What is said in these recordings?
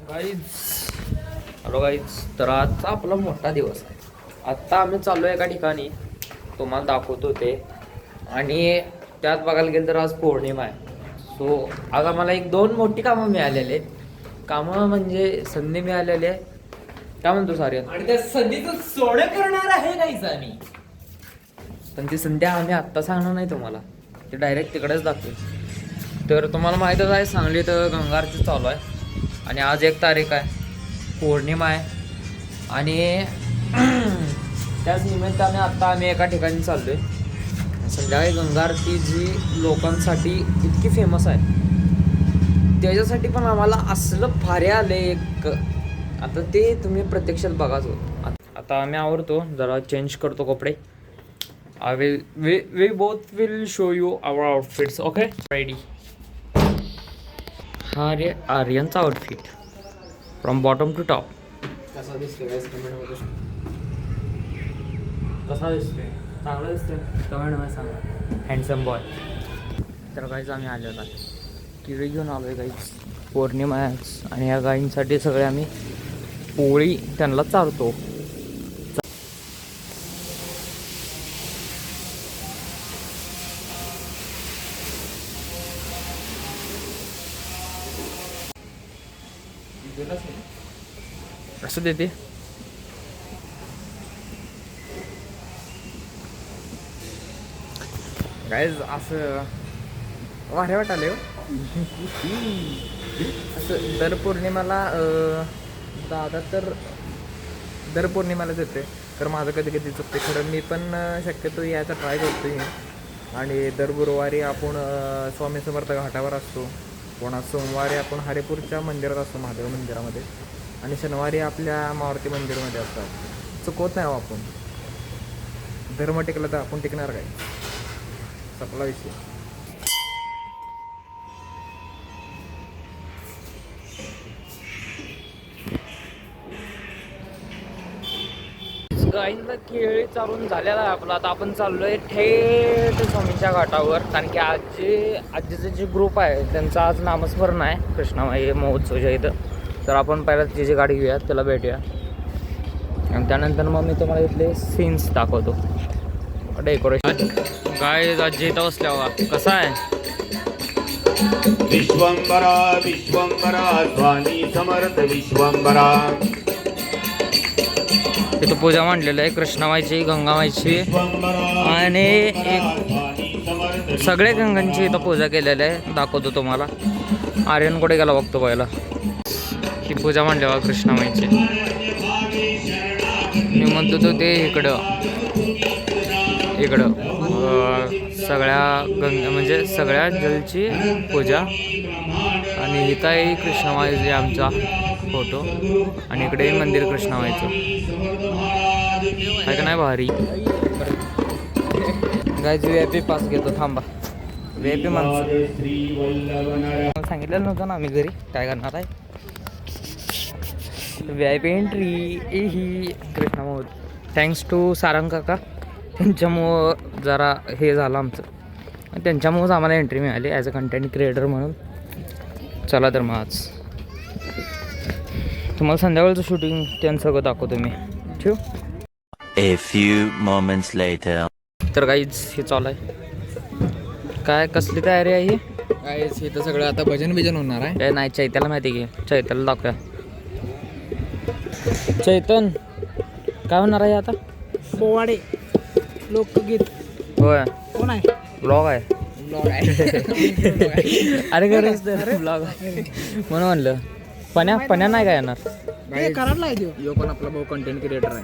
Guys hello guys, तर आजचा आपला मोठा दिवस आहे. आत्ता आम्ही चाललो एका ठिकाणी, तुम्हाला दाखवतो ते. आणि त्यात बघायला गेलं तर आज पौर्णिमा आहे. सो आज आम्हाला एक दोन मोठी कामं मिळालेली आहेत. कामं म्हणजे संधी मिळालेली आहे. काय म्हणतो साऱ्या? आणि त्या संधीचं सोनं करणार आहे गाईज आम्ही. पण ती संधी आम्ही आत्ता सांगणार नाही तुम्हाला, ते डायरेक्ट तिकडेच दाखवेल. तर तुम्हाला माहीतच आहे, सांगलीत गंगा आरती चालू आहे. आणि आज 1 तारीख आहे, पौर्णिमा आहे. आणि त्याच निमित्ताने आत्ता आम्ही एका ठिकाणी चाललो आहे. संध्याकाळी गंगा आरती जी लोकांसाठी इतकी फेमस आहे, त्याच्यासाठी पण आम्हाला असलं भारी आलं एक. आता ते तुम्ही प्रत्यक्षात बघाच होत. आता आम्ही आवरतो, जरा चेंज करतो कपडे. we both will show you our outfits, okay? Ready? हा रे आर्यनचा outfit from bottom to top. कसा दिसतोय गाईज कमेंटमध्ये? कसा दिसतोय? चांगला दिसतोय. कमेंटमध्ये सांगा. Handsome boy. तर गाईज आम्ही आलेलो आहे, किळी घेऊन आलो आहे गाईज. पौर्णिमा आहे आज आणि ह्या गाईंसाठी सगळे आम्ही पोळी त्यांना चारतो. असं देते. गाईज असं वाऱ्या वाटाले हो. असं दर पौर्णिमाला दादा तर दर पौर्णिमालाच येते. तर माझं कधी कधी चुकते खरं. मी पण शक्यतो यायचा ट्राय करतो. आणि दर गुरुवारी आपण स्वामी समर्थ घाटावर असतो. पुन्हा सोमवारी आपण हरिपूरच्या मंदिरात असतो, महादेव मंदिरामध्ये. आणि शनिवारी आपल्या मारुती मंदिरमध्ये असतात. चुकवत नाही हो आपण. धर्म टिकला तर आपण टिकणार काय? सपला विषय. गाईंचा केळी चालून झालेला आहे आपला. आता आपण चाललोय थेट स्वामीच्या घाटावर, कारण की आजीचे जे ग्रुप आहे त्यांचं आज नामस्मरण आहे कृष्णामाई महोत्सवच्या इथं. तर आपण पहिला तिची गाडी घेऊया, त्याला भेटूया. आणि त्यानंतर मग मी तुम्हाला इथले सीन्स दाखवतो, डेकोरेशन. गाय आजी इथं बसल्या बघा, कसा आहे? विश्वंभरा विश्वंभरा स्वामी समर्थ विश्वंभरा. तिथं पूजा मांडलेलं आहे कृष्णामाईची, गंगामाईची आणि एक सगळे गंगांची इथं पूजा केलेली आहे. दाखवतो तुम्हाला. आर्यन कुठे गेला बघतो पहिला. ही पूजा मांडली बघा कृष्णामाईची. मी म्हणतो तो ते इकडं सगळ्या गंगा म्हणजे सगळ्या जलची पूजा. आणि इथं आहे कृष्णामाईची आमचा फोटो. आणि इकडे मंदिर कृष्णामाईचं आहे का नाही भारी. गायची VIP पास घेतो, थांबा. VIP माणसं सांगितलेलं नव्हतं ना आम्ही घरी काय करणार आहे. VIP एंट्री ही कृष्णामोद. थँक्स टू सारंग काका, त्यांच्यामुळं जरा हे झालं आमचं. त्यांच्यामुळंच आम्हाला एंट्री मिळाली ॲज अ कंटेंट क्रिएटर म्हणून. चला तर मग आज तुम्हाला संध्याकाळचं शूटिंग त्यांचं सगळं दाखवतो मी. ठेव. A few moments later. तर काहीच हे चालू आहे. काय कसली तयारी आहे ही? काय इथं सगळं आता भजन बिजन होणार आहे. काय नाही, चैत्याला माहिती आहे की, चैत्याला दाखवूया. चैतन काय होणार आहे आता? पोवाडे लोकगीत. होय, कोण आहे? ब्लॉग आहे. ब्लॉग आहे. अरे गरज तर ब्लॉग आहे म्हणून म्हणलं. पण्या नाही काय येणार. कराडला आहे यो पण आपला भाऊ कंटेंट क्रिएटर आहे.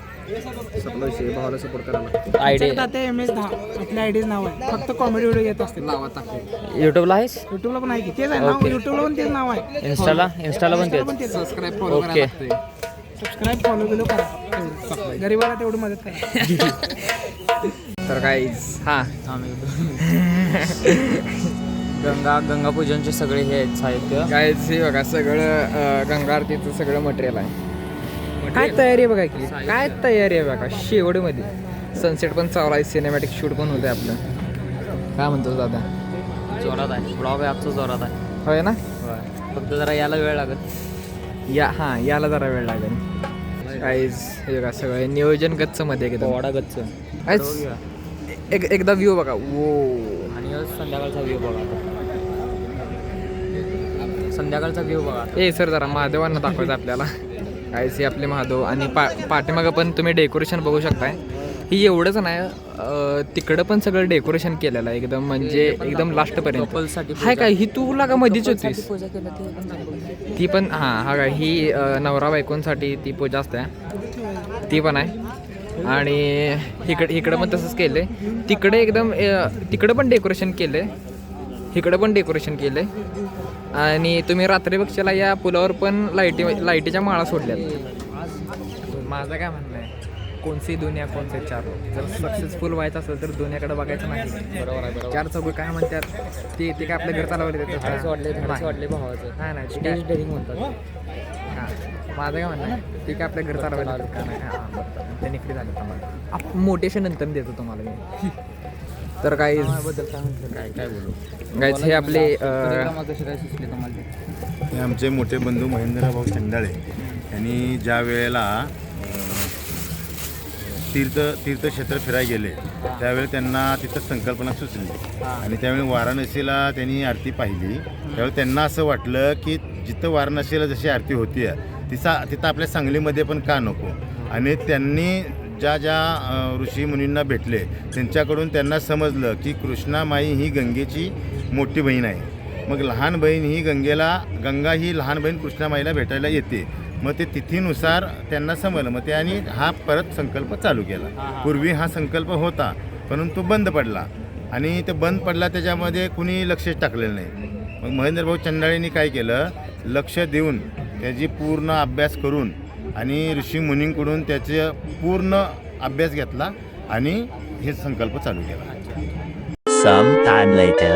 सगळं विषय भावाला सपोर्ट करायला. आयडिया MS10 आपल्या आयडीज नाव आहे. फक्त कॉमेडी व्हिडिओ घेत असते. नाव टाकते. युट्यूबला आहेस? युट्यूबला पण आहे की तेच आहे नाव. युट्यूबला पण तेच नाव आहे. इंस्टाला पण तेच. Subscribe follow okay. Subscribe follow below करा. गरीबाला तेवढी मदत करा. तर काय हां गंगा पूजनचे सगळे हे आहेत साहित्य. काय बघा सगळं गंगा आरतीचं सगळं मटेरियल आहे. काय तयारी आहे बघा की, काय तयारी आहे बघा. शेवटमध्ये सनसेट पण चालू आहे, सिनेमॅटिक शूट पण होतं आपलं. काय म्हणतो दादा? जोरात आहे ब्लॉग आहे आजचं, जोरात आहे. होय ना? फक्त जरा यायला वेळ लागत. याला जरा वेळ लागेल गाईज. हे बघा सगळं नियोजन गच्च मध्ये एकदम पोवाडा गच्च. गाईज, एकदा व्ह्यू बघा. वो आणि संध्याकाळचा व्ह्यू बघा. संध्याकाळचा व्ह्यू बघा. ए सर जरा महादेवांना दाखवायचं आपल्याला. गाईज हे आपले महादेव आणि पाठीमागं पण तुम्ही डेकोरेशन बघू शकताय. ही एवढंच नाही, तिकडं पण सगळं डेकोरेशन केलेलं आहे एकदम, म्हणजे एकदम लास्टपर्यंत. कपलसाठी हाय काय ही तू लागा मधीच होतीस पूजा केलं ते पण सांगतो. ती पण. हा काय ही नवरा बायकोंसाठी ती पूजा असते ती पण आहे. आणि इकडं पण तसंच केलं आहे. तिकडे एकदम तिकडं पण डेकोरेशन केलं आहे, इकडं पण डेकोरेशन केलं आहे. आणि तुम्ही रात्री बघशाला या पुलावर पण लाईटीच्या माळा सोडल्यात. माझं काय म्हणणं आहे, कोणती दुनिया कोणते चार. जर सक्सेसफुल व्हायचं असेल तर दुनियाकडे बघायचं नाही. बरोबर आहे, बरोबर. चार चौघ काय म्हणतात ते काय आपलं घर चालवले धाडस वाटले भावाचं. नाही स्टेज डेअरिंग म्हणतात. हां माझं काय म्हणणं आहे, ते काय आपल्या घर चालवायला का नाही. हां ते निकडी झालं तुम्हाला मोटेशन नंतर देतो तुम्हाला मी. तर काही बद्दल काय म्हटलं, काय बोलू गाईज हे आपले कशी काय सुचले तुम्हाला? हे आमचे मोठे बंधू महेंद्रभाऊ चंदाळे यांनी ज्या वेळेला तीर्थक्षेत्र फिरायला गेले त्यावेळी त्यांना तिथं संकल्पना सुचली आणि त्यावेळी वाराणसीला त्यांनी आरती पाहिली. त्यावेळी त्यांना असं वाटलं की जिथं वाराणसीला जशी आरती होती तिथं आपल्या सांगलीमध्ये पण का नको. आणि त्यांनी ज्या ऋषी मुनींना भेटले त्यांच्याकडून त्यांना समजलं की कृष्णामाई ही गंगेची मोठी बहीण आहे. मग लहान बहीण ही गंगा ही लहान बहीण कृष्णामाईला भेटायला येते. मग ते तिथीनुसार त्यांना समजलं. मग त्यांनी हा परत संकल्प चालू केला. पूर्वी हा संकल्प होता परंतु बंद पडला आणि ते बंद पडला त्याच्यामध्ये कुणी लक्षच टाकलेलं नाही. मग महेंद्रभाऊ चंदाळेंनी काय केलं, लक्ष देऊन त्याची पूर्ण अभ्यास करून आणि ऋषी मुनींकडून त्याचे पूर्ण अभ्यास घेतला आणि हे संकल्प चालू केला. Some time later.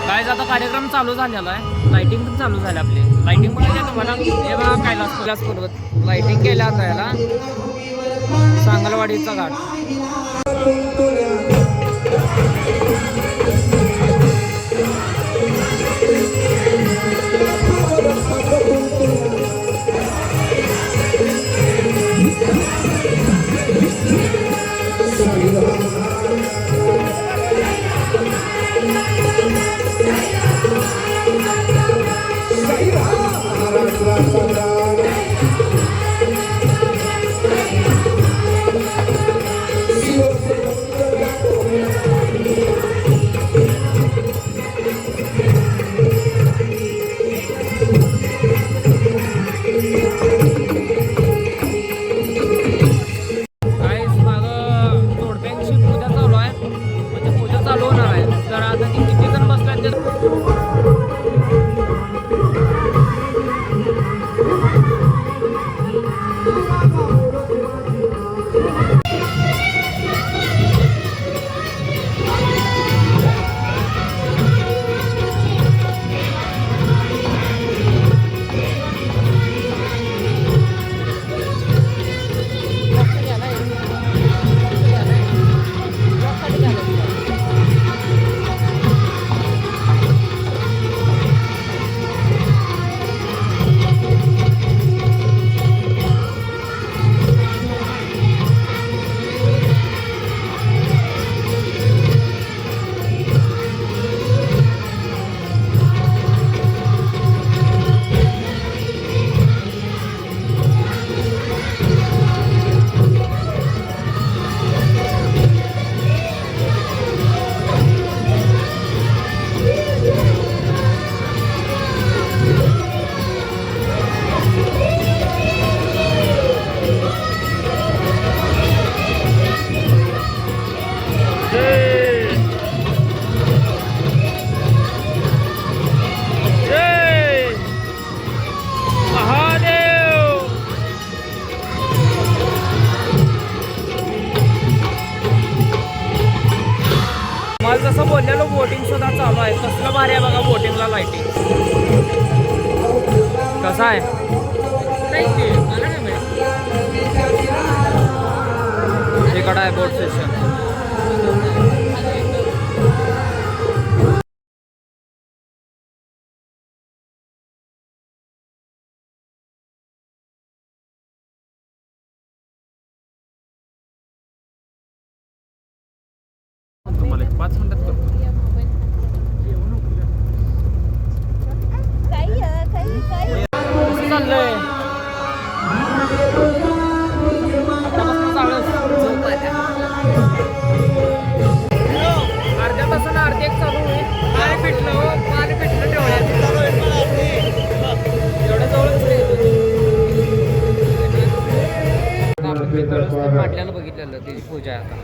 काय आता कार्यक्रम चालू झालेला आहे. लाइटिंग पण चालू झाली आपली. लाइटिंग पण केलं तुम्हाला हे बघा कैलास पर्वत लाइटिंग केल्या आता याला सांगलवाडीचा घाट. मला जसं बोललेलो बोटिंग सुद्धा चालू आहे. कसलं भारी आहे बघा बोटिंगला लाइटिंग. कसं आहे मला नाही मिळेल. आहे बोट सेशन. तुम्हाला 5 मिनिटात करतो. कसं चाललंय? अर्ध्या तासानं अर्धे एक चालू होईल. पाणी पिठलं ठेवण्यात एवढ्या जवळच आपण पाटल्याला बघितलेलं त्याची पूजा आहे आता.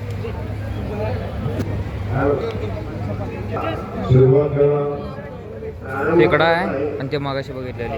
तिकडं आहे आणि ते मागाशी बघितलेली.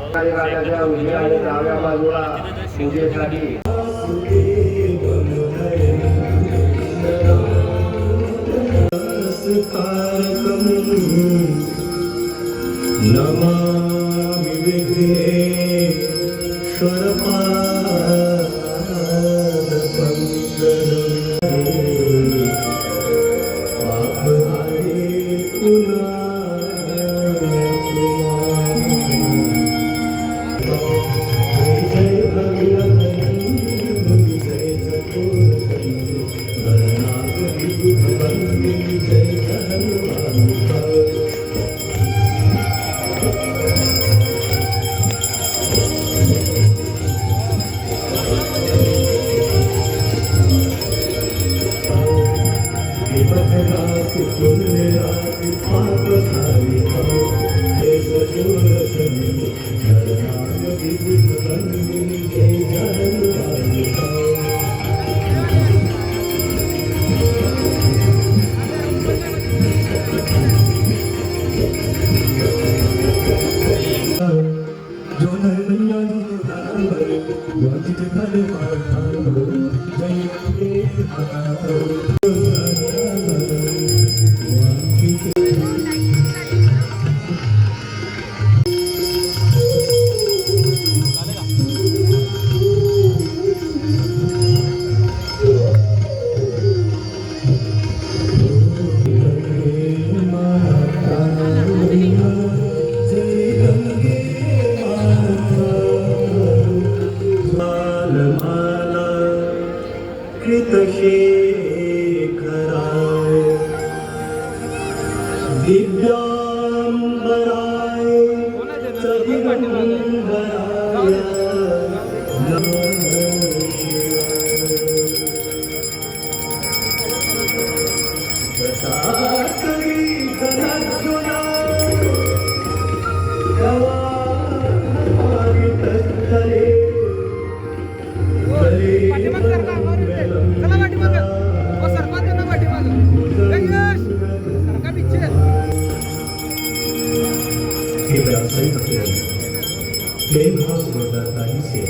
प्रेम हा सुगंधात नाहीसे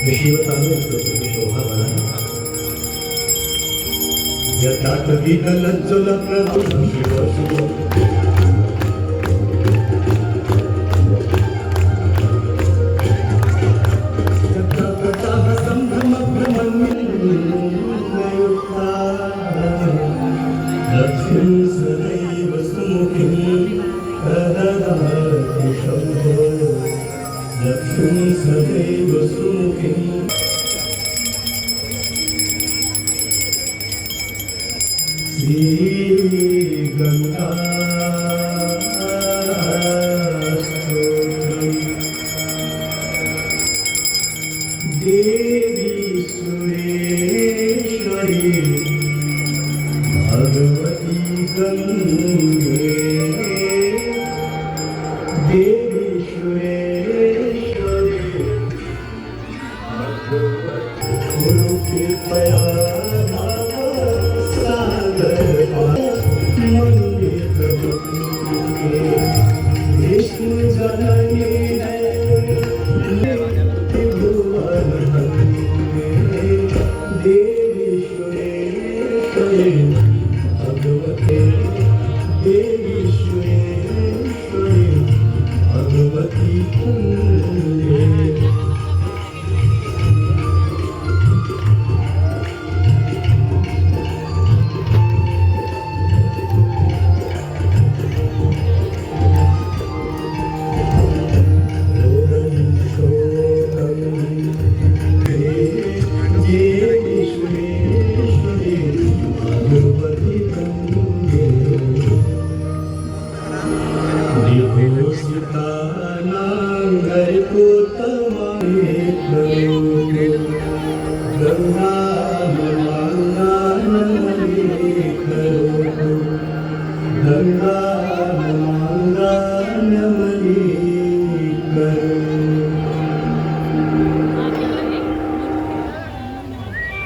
विषयताने तुम्ही शोभा बनाय यथार्थ दिन लज्जल प्रभु शिव संभ्रम लक्ष्मी सदैव सुमुखी प्रददाति शम्भो लक्ष्मी सदैव सुमुखी श्री गंगा देवी सुरेश्वरी भगवती गंगे देवी सुरेश्वरी भगवती गुरु कृपया सागर मंडित विष्णु जननी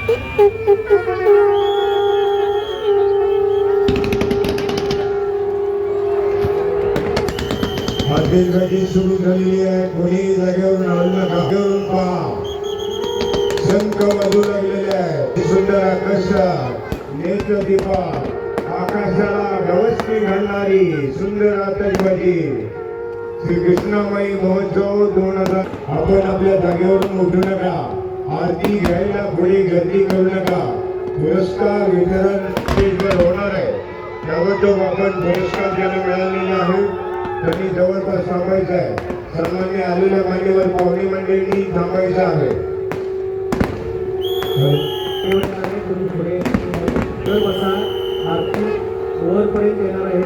आरती सुरू झालेली आहे. कोणी जागेवर राहू नका. घेऊन पहा, शंख वाजू लागलेले आहे. सुंदर आकाश, नेत्र दीपा, आकाशाला गवसणी घालणारी सुंदर आतषबाजी. श्री कृष्णामाई महोत्सव 2000. आपण आपल्या जागेवरून उठू नका. आरती घ्यायला पुढे गर्दी करू नका. पुरस्कार वितरण स्टेजवर होणार आहे. त्याबद्दल आपण पुरस्कार ज्याला मिळालेले आहेत त्यांनी जवळपास थांबायचं आहे. सर्वांनी आलेल्या मान्यवर पाहुणे मंडळींनी थांबायचं आहे. आरती वरपर्यंत येणार आहे.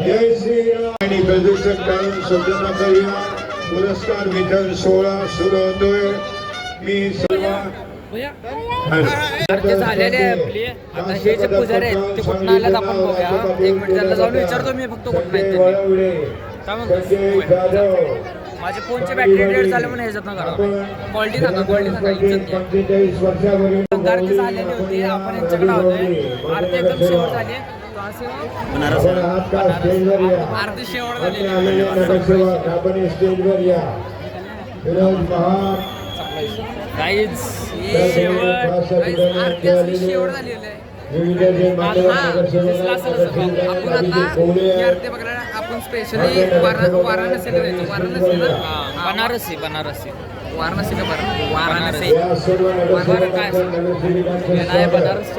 जय श्रीराम. आणि प्रदूषण टाळून शोधना करूया. पुरस्कार वितरण सोहळा सुरू होतोय. मी सर्व आरती झालेली आहे आपली. आता हे जे पुजारी आहेत ते कुठून आल्यात आपण बघूया. एक मिनिट त्यांना जाऊन विचारतो मी फक्त कुठून आहेत त्यांनी. काय म्हणतो माझ्या फोनची बॅटरी डेड झाली म्हणून ह्याच्यात ना करा. क्वालिटी सांगा, क्वालिटी सांगा. आरती झालेली होती. आपण यांच्याकडे आलोय. आरती एकदम शेवट झाली. आरती शेवट झालेली. आपण स्टेजवर या. काहीच आरती असली शेवट झालेली आहे. आपण स्पेशली वाराणसीला जायचो. वाराणसी बनारसी वाराणसी का वाराणसी काय बनारस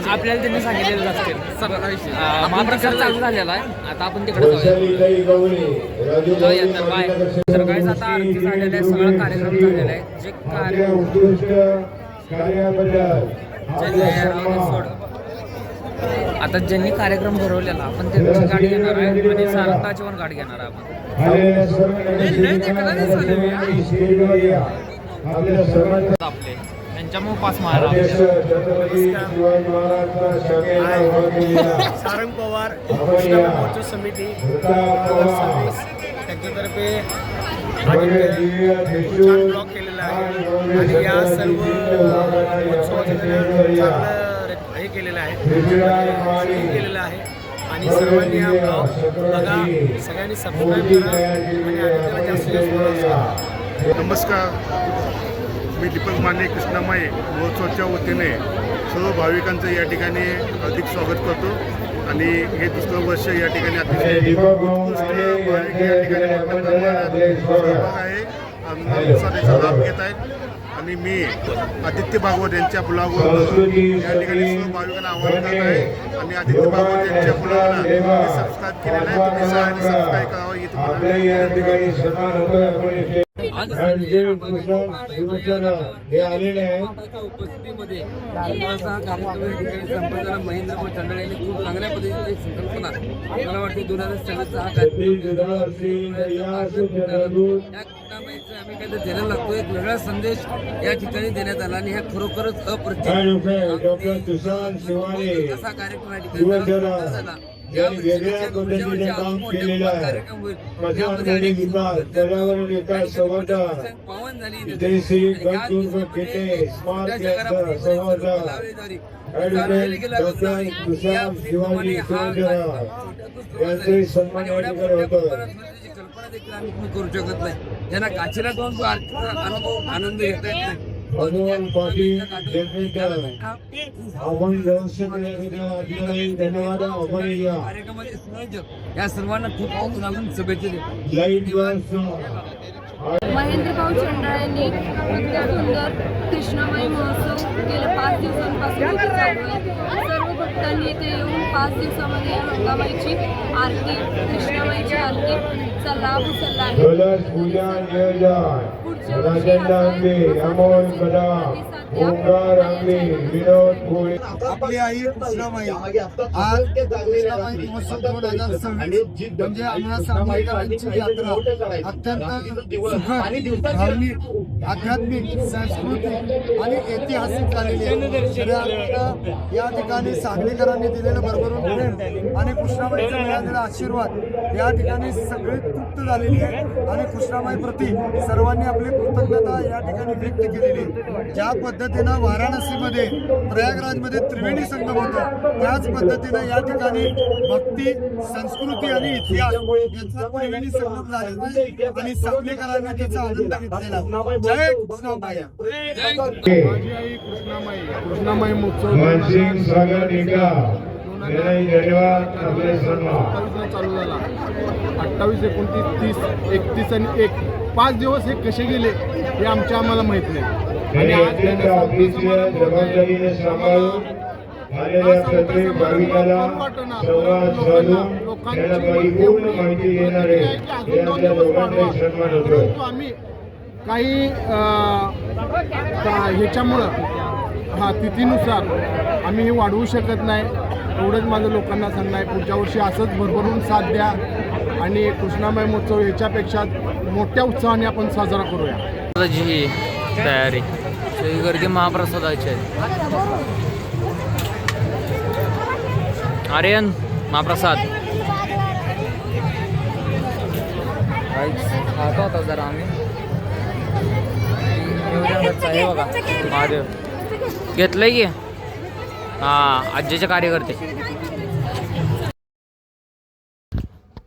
आपल्याला त्यांनी सांगितलेलं असतील. महाप्रसाद चालू झालेला आहे. आता आपण तिकडे जाऊया. तर बाय. तर काय आता आरती झालेलं आहे. सगळं कार्यक्रम झालेला आहे. जे आता ज्यांनी कार्यक्रम भरवलेला आपण त्यांची गाडी घेणार आहे आणि सारंगताची पण गाडी घेणार आहे आपण. आपले त्यांच्यामुळे पास मारा. सारंग पवार महोत्सव समिती 2026 त्यांच्यातर्फे छान ब्लॉक केलेला आहे आणि या सर्व महोत्सवाचं चांगलं हे केलेलं आहे केलेलं आहे आणि सर्वांनी हा ब्लॉग बघा. सगळ्यांनी सबस्क्राईब करा आणि आदित्यला जास्तीत जास्त. नमस्कार, मी दीपक माने कृष्णामाई महोत्सवाच्या वतीने सर्व भाविकांचं या ठिकाणी हार्दिक स्वागत करतो आणि हे दुसरं वर्ष या ठिकाणी अतिशय उत्कृष्ट भाविक या ठिकाणी सहभाग आहे त्याचा लाभ घेत आहेत. आणि मी आदित्य भागवत यांच्या ब्लॉगवर या ठिकाणी सर्व भाविकांना आवाहन करत आहे आणि आदित्य भागवत यांच्या ब्लॉगला सबस्क्राईब केलेलं आहे. तुम्ही सगळ्यांनी सबस्क्राईब करावं ही तुम्हाला हे आलेले आहे. उपस्थितीमध्ये संपताना महेंद्र मंडळ यांनी खूप चांगल्या पद्धतीची संकल्पना मला वाटते 2024 हा आम्ही काहीतरी द्यायला लागतो. एक वेगळा संदेश या ठिकाणी देण्यात आला आणि ह्या खरोखरच अप्रतिम असा कार्यक्रम या ठिकाणी झाला. वेगळ्या पद्धतीने काम केलेलं आहे. प्रधानमंत्री विकास पर्यावरण विकास संवर्धन देशी गंतवणूक खेटे स्मार्ट केंद्र संवर्धन ॲडव्होकेट डॉक्टर तुषार शिवाजी सुरेंद्र यांचे सन्मान या ठिकाणी होतो. कल्पना देखील आम्ही करू शकत नाही. ज्यांना काचेला जाऊन आनंद घेता येत नाही. भगवान पाटील आपण धन्यवाद. आपण या सर्वांना खूप आवडून शुभेच्छा देतो. लाईट महेंद्र भाऊ चंडाळ्यांनी अत्यंत सुंदर कृष्णामाई महोत्सव गेल्या 5 दिवसांपासून इथे चालू आहे. सर्व भक्तांनी इथे येऊन 5 दिवसामध्ये या गंगामाईची आरती कृष्णामाईची आरतीचा लाभ उचलला आहे. पूजा नियोजन राजेंद्र अमोल कदम ओंकार आंबे, विनोद कोळी. आपली आई कृष्णामाई आज कृष्णामाई महोत्सव 2026 म्हणजे आम्हाला सांगलीकरांची यात्रा अत्यंत सुखद, धार्मिक, आध्यात्मिक, सांस्कृतिक आणि ऐतिहासिक झालेली आहे. खऱ्या अर्थानं या ठिकाणी सांगलीकरांनी दिलेलं भरभरून प्रेम आणि कृष्णामाईचा मिळालेला आशीर्वाद या ठिकाणी सगळे तृप्त झालेली आहे आणि कृष्णामाई प्रती सर्वांनी आपली कृतज्ञता या ठिकाणी व्यक्त केलेली आहे. ज्या पद्धतीनं वाराणसीमध्ये प्रयागराजमध्ये त्रिवेणी संगम होता त्याच पद्धतीनं या ठिकाणी भक्ती, संस्कृती आणि इतिहास यांचा त्रिवेणी संगम झालेला आहे आणि सांगलीकरांनी त्याचा आनंद घेतलेला. जय कृष्णामाई. माझी आई कृष्णामाई, कृष्णामाई महोत्सव मानसिंग सागर निका, धन्यवाद. आपले सन्मान 27 चालू झाला. 28, 29, 30, 31 आणि 1 5 दिवस हे कसे गेले हे आम्हाला माहित नाही. आणि अत्यंत ऑफिसच्या जबाबदारीने सांभाळून आलेल्या प्रत्येक भाविकाला संवाद साधून त्यांना परिपूर्ण माहिती देणारे हे आपल्या दोघांचा सन्मान होतो. परंतु आम्ही काही ह्याच्यामुळं तिथीनुसार आम्ही हे वाढवू शकत नाही. एवढंच माझं लोकांना सांगणं आहे, पुढच्या वर्षी असंच भरभरून साथ द्या आणि कृष्णामाई महोत्सव ह्याच्यापेक्षा मोठ्या उत्साहाने आपण साजरा करूया. जी तयारी सगळी गर्दी महाप्रसादाची आहे. आर्यन महाप्रसाद खातो होता जरा आम्ही. आहे बघा महादेव घेतलंय की हां आजीचे कार्यकर्ते.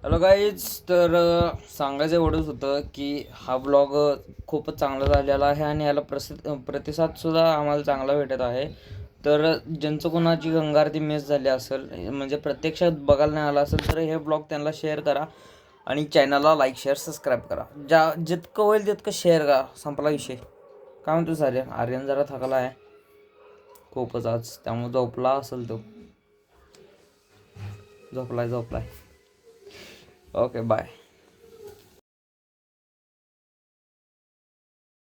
हॅलो गाईज, तर सांगायचं एवढंच होतं की हा ब्लॉग खूपच चांगला झालेला आहे आणि याला प्रतिसादसुद्धा आम्हाला चांगला भेटत आहे. तर ज्यांचं कोणाची गंगा आरती मिस झाली असेल म्हणजे प्रत्यक्षात बघायला नाही आला असेल तर हे ब्लॉग त्यांना शेअर करा आणि चॅनलला लाईक शेअर सबस्क्राईब करा. जितकं होईल तितकं शेअर करा. संपला विषय. काय म्हणतो सारे? आर्यन जरा थकला आहे खूपच आज, त्यामुळे झोपला असेल तो. झोपलाय. Okay bye.